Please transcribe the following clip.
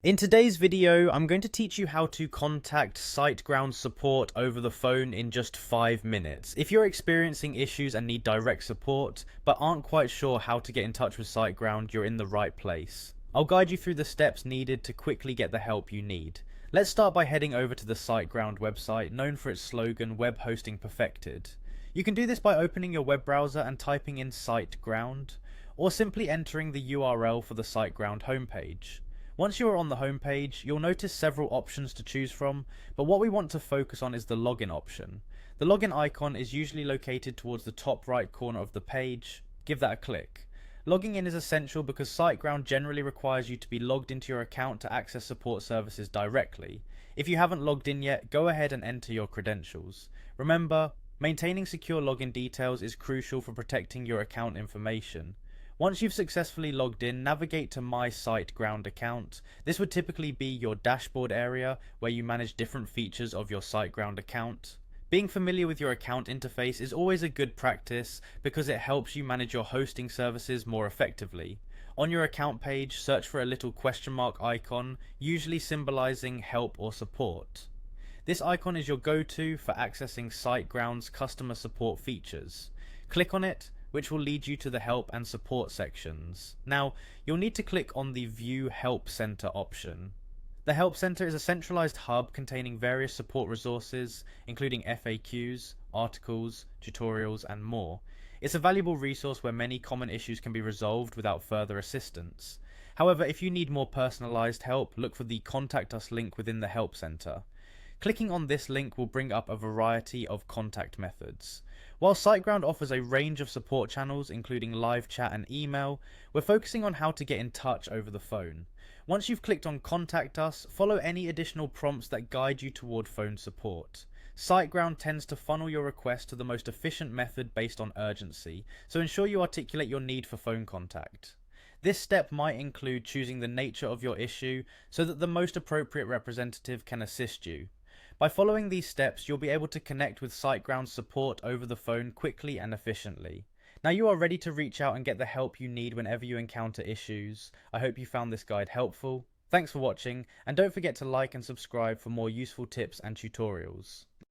In today's video, I'm going to teach you how to contact SiteGround support over the phone in just 5 minutes. If you're experiencing issues and need direct support, but aren't quite sure how to get in touch with SiteGround, you're in the right place. I'll guide you through the steps needed to quickly get the help you need. Let's start by heading over to the SiteGround website, known for its slogan, Web Hosting Perfected. You can do this by opening your web browser and typing in SiteGround, or simply entering the URL for the SiteGround homepage. Once you are on the homepage, you'll notice several options to choose from, but what we want to focus on is the login option. The login icon is usually located towards the top right corner of the page. Give that a click. Logging in is essential because SiteGround generally requires you to be logged into your account to access support services directly. If you haven't logged in yet, go ahead and enter your credentials. Remember, maintaining secure login details is crucial for protecting your account information. Once you've successfully logged in, navigate to My SiteGround account. This would typically be your dashboard area where you manage different features of your SiteGround account. Being familiar with your account interface is always a good practice because it helps you manage your hosting services more effectively. On your account page, search for a little question mark icon, usually symbolizing help or support. This icon is your go-to for accessing SiteGround's customer support features. Click on it, which will lead you to the help and support sections. Now, you'll need to click on the View Help Center option. The Help Center is a centralized hub containing various support resources, including FAQs, articles, tutorials, and more. It's a valuable resource where many common issues can be resolved without further assistance. However, if you need more personalized help, look for the Contact Us link within the Help Center. Clicking on this link will bring up a variety of contact methods. While SiteGround offers a range of support channels, including live chat and email, we're focusing on how to get in touch over the phone. Once you've clicked on Contact Us, follow any additional prompts that guide you toward phone support. SiteGround tends to funnel your request to the most efficient method based on urgency, so ensure you articulate your need for phone contact. This step might include choosing the nature of your issue so that the most appropriate representative can assist you. By following these steps, you'll be able to connect with SiteGround support over the phone quickly and efficiently. Now you are ready to reach out and get the help you need whenever you encounter issues. I hope you found this guide helpful. Thanks for watching, and don't forget to like and subscribe for more useful tips and tutorials.